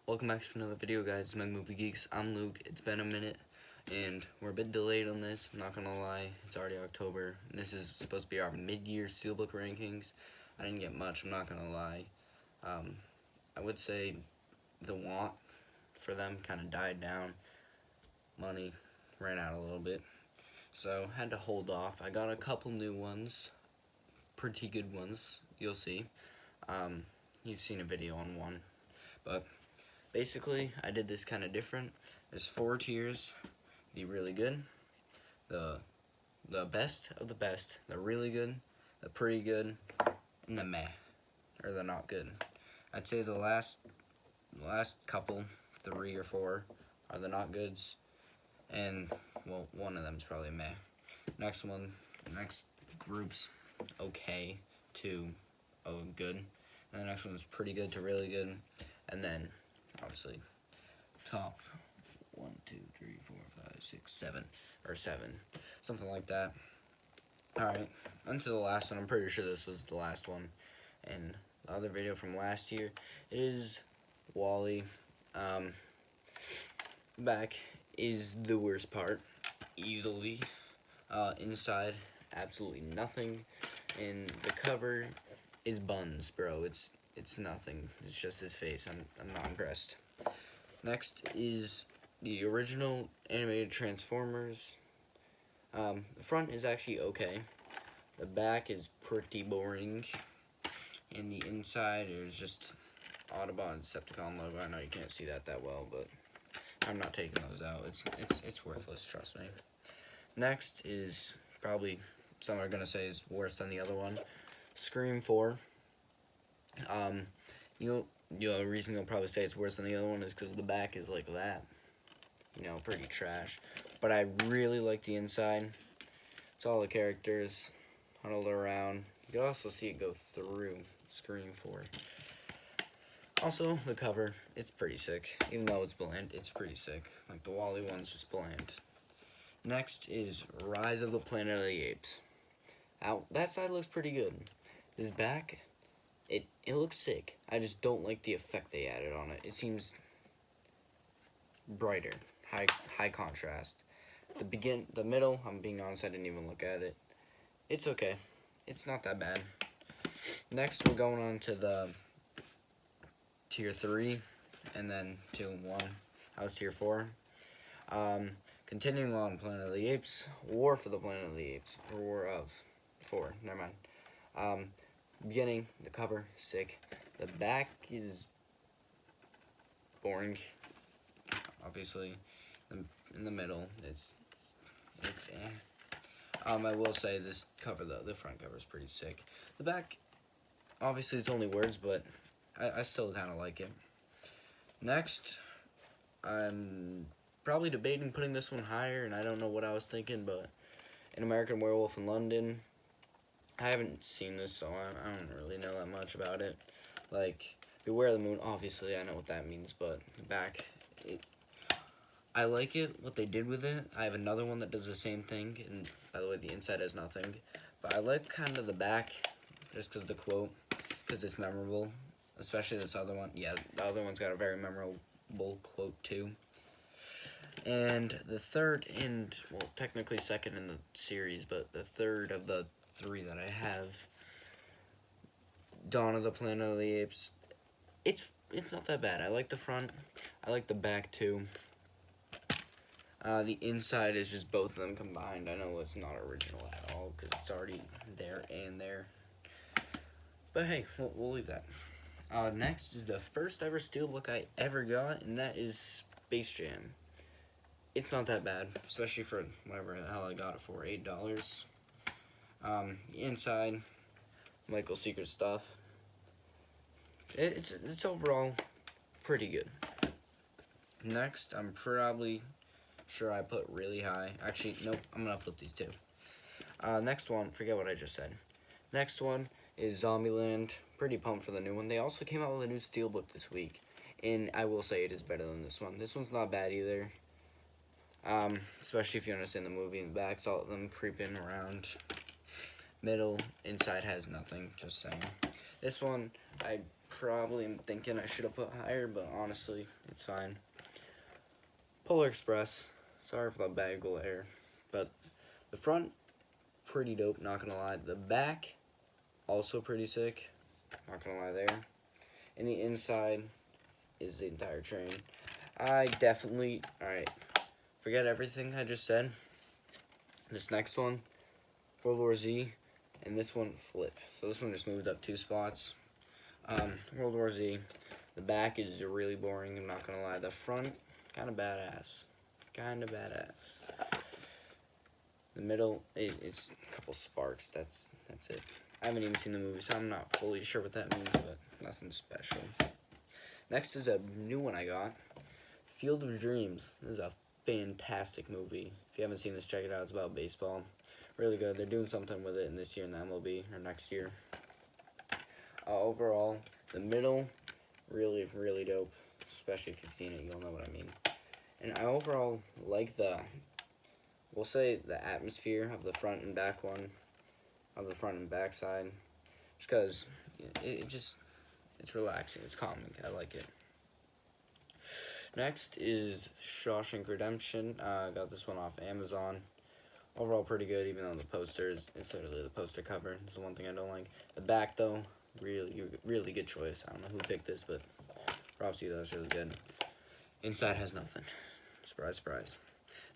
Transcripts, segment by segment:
Welcome back to another video, guys. My Movie Geeks. I'm Luke. It's been a minute, and we're a bit delayed on this. I'm not gonna lie. It's already October, and this is supposed to be our mid-year steelbook rankings. I didn't get much. I'm not gonna lie. I would say the want for them kind of died down. Money ran out a little bit, so had to hold off. I got a couple new ones, pretty good ones. You'll see. You've seen a video on one, but basically, I did this kind of different. There's 4 tiers: the really good, the best of the best, the really good, the pretty good, and the meh, or the not good. I'd say the last couple, 3 or 4, are the not goods, and well, one of them is probably meh. Next group's okay to good, and the next one's pretty good to really good, and then obviously top 1, 2, 3, 4, 5, 6, 7, or 7, something like that. Alright, onto the last one. I'm pretty sure this was the last one, and the other video from last year is Wally. Back is the worst part, easily. Inside, absolutely nothing, and the cover is buns, bro. It's nothing. It's just his face. I'm not impressed. Next is the original animated Transformers. The front is actually okay. The back is pretty boring, and the inside is just Autobot and Decepticon logo. I know you can't see that well, but I'm not taking those out. It's worthless, trust me. Next is probably some are gonna say is worse than the other one. Scream 4. The reason you'll probably say it's worse than the other one is because the back is like that. Pretty trash. But I really like the inside. It's all the characters huddled around. You can also see it go through Scream 4. Also, the cover, it's pretty sick. Even though it's bland, it's pretty sick. Like the Wally one's just bland. Next is Rise of the Planet of the Apes. Now, that side looks pretty good. This back, it looks sick. I just don't like the effect they added on it. It seems brighter, high contrast. The middle, I'm being honest, I didn't even look at it. It's okay. It's not that bad. Next, we're going on to the tier 3, and then 2 and 1. I was tier 4. Continuing on, Planet of the Apes, War for the Planet of the Apes, or War of 4, never mind. Beginning, the cover, sick. The back is boring, obviously. In the middle, it's eh. I will say this cover, though, the front cover is pretty sick. The back, obviously it's only words, but I still kind of like it. Next, I'm probably debating putting this one higher, and I don't know what I was thinking, but An American Werewolf in London. I haven't seen this, so I don't really know that much about it. Like, Beware the Moon, obviously I know what that means, but back, I like it, what they did with it. I have another one that does the same thing, and by the way, the inside has nothing. But I like kind of the back, just because of the quote, because it's memorable. Especially this other one. Yeah, the other one's got a very memorable quote, too. And the third, and, well, technically second in the series, but the third of the 3 that I have, Dawn of the Planet of the Apes. It's not that bad. I like the front. I like the back, too. The inside is just both of them combined. I know it's not original at all, because it's already there and there. But hey, we'll leave that. Next is the first ever steelbook I ever got, and that is Space Jam. It's not that bad, especially for whatever the hell I got it for, $8. Inside, Michael's secret stuff. It's overall pretty good. Next, I'm probably sure I put really high. Actually, nope, I'm gonna flip these 2. Next one, forget what I just said. Next one is Zombieland. Pretty pumped for the new one. They also came out with a new steelbook this week, and I will say it is better than this one. This one's not bad either. Especially if you understand the movie. In the back, all of them creeping around. Middle, inside has nothing, just saying. This one, probably am thinking I should have put higher, but honestly, it's fine. Polar Express. Sorry for the bad glare. But the front, pretty dope, not gonna lie. The back, also pretty sick. Not gonna lie there. And the inside is the entire train. I definitely, alright, forget everything I just said. This next one, World War Z, and this one, Flip. So this one just moved up 2 spots. World War Z, the back is really boring, I'm not gonna lie. The front, kind of badass. Kind of badass. The middle, it's a couple sparks, that's it. I haven't even seen the movie, so I'm not fully sure what that means, but nothing special. Next is a new one I got, Field of Dreams. This is a fantastic movie. If you haven't seen this, check it out. It's about baseball. Really good. They're doing something with it in this year in the MLB, or next year. Overall, the middle, really, really dope. Especially if you've seen it, you'll know what I mean. And I overall like we'll say the atmosphere of the front and back one, of the front and back side. Just because it's relaxing, it's calming, I like it. Next is Shawshank Redemption. Got this one off Amazon. Overall pretty good, even though the posters, it's literally the poster cover. It's the one thing I don't like. The back though, really good choice. I don't know who picked this, but props to you, that was really good. Inside has nothing. Surprise, surprise.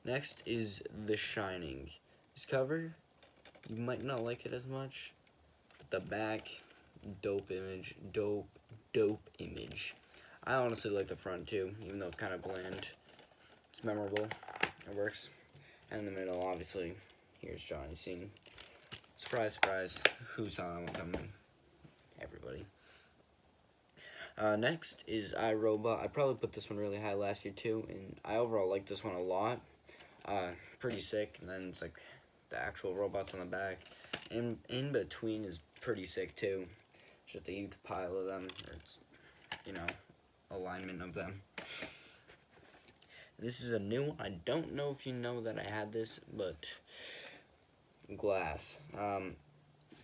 Next is The Shining. This cover, you might not like it as much, but the back, dope image, dope image. I honestly like the front too, even though it's kind of bland. It's memorable, it works. And in the middle, obviously, here's Johnny Scene. Surprise, surprise, who saw that one coming? Everybody. Next is iRobot. I probably put this one really high last year too, and I overall like this one a lot. Pretty sick, and then it's like the actual robots on the back. And in between is pretty sick too. It's just a huge pile of them, or it's, you know, alignment of them. This is a new one. I don't know if you know that I had this, but glass.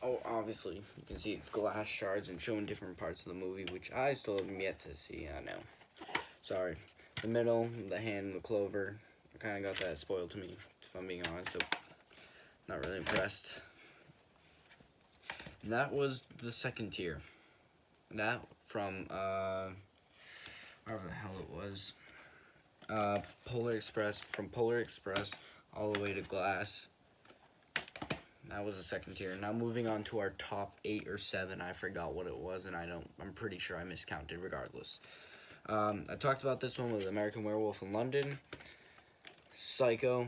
Oh, obviously, you can see it's glass shards and showing different parts of the movie, which I still have yet to see. I know. Sorry. The middle, the hand, the clover. I kind of got that spoiled to me, if I'm being honest, so not really impressed. And that was the second tier. That from, wherever the hell it was. Polar Express, from Polar Express all the way to Glass. That was the second tier. Now moving on to our top 8 or 7. I forgot what it was, and I'm pretty sure I miscounted regardless. I talked about this one with American Werewolf in London. Psycho.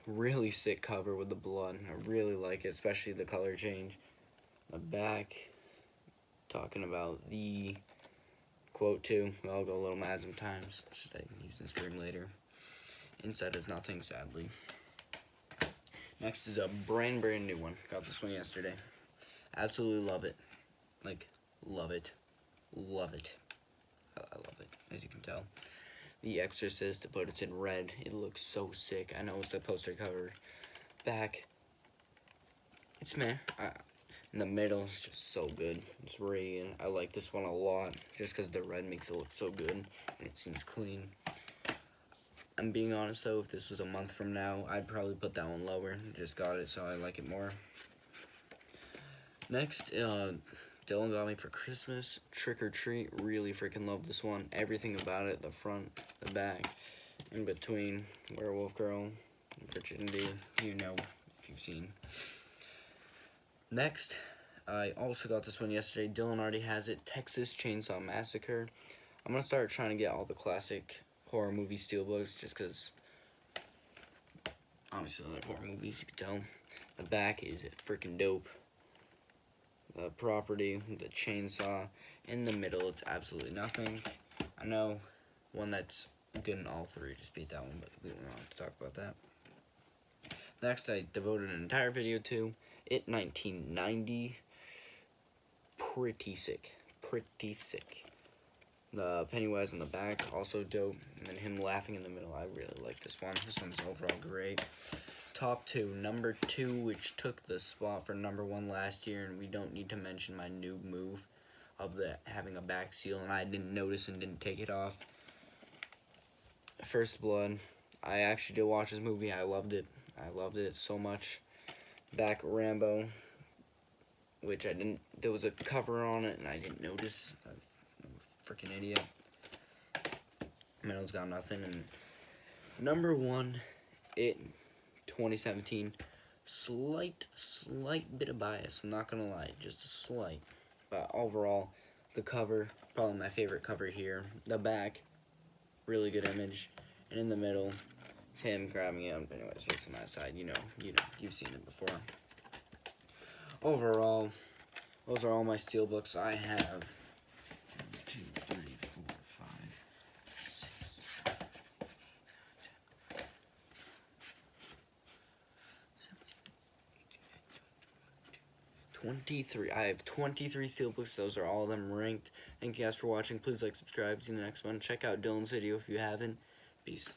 Really sick cover with the blood. I really like it, especially the color change. The back, talking about the quote too. I'll go a little mad sometimes. Should I use this stream later? Inside is nothing, sadly. Next is a brand new one. Got this one yesterday. Absolutely love it. Like, love it. Love it. I love it, as you can tell. The Exorcist, but it's in red. It looks so sick. I know it's the poster cover. Back, it's meh. In the middle, it's just so good. It's really good. I like this one a lot, just because the red makes it look so good, and it seems clean. I'm being honest though, if this was a month from now, I'd probably put that one lower. Just got it, so I like it more. Next, Dylan got me for Christmas, Trick or Treat. Really freaking love this one. Everything about it, the front, the back, in between, Werewolf Girl, Virginity, you know, if you've seen. Next, I also got this one yesterday. Dylan already has it, Texas Chainsaw Massacre. I'm going to start trying to get all the classic horror movie steelbooks, just because, obviously I like horror movies, you can tell. The back is freaking dope. The property, the chainsaw. In the middle, it's absolutely nothing. I know one that's good in all 3 just beat that one, but we don't have to talk about that. Next, I devoted an entire video to It 1990. Pretty sick. Pretty sick. The Pennywise on the back, also dope. And then him laughing in the middle. I really like this one. This one's overall great. Top 2. Number 2, which took the spot for number 1 last year. And we don't need to mention my noob move. of having a back seal, and I didn't notice and didn't take it off. First Blood. I actually did watch this movie. I loved it. I loved it so much. Back Rambo, which I didn't. There was a cover on it, and I didn't notice. I'm a freaking idiot. Metal's Got Nothing. And number 1, It 2017. Slight bit of bias. I'm not gonna lie, just a slight. But overall, the cover, probably my favorite cover here. The back, really good image, and in the middle, him grabbing it. Anyways, looks on that side. You know, you've seen it before. Overall, those are all my steelbooks. I have 2, 3, 4, 5, 6, 23. I have 23 steelbooks. Those are all of them ranked. Thank you guys for watching. Please like, subscribe. See you in the next one. Check out Dylan's video if you haven't. Peace.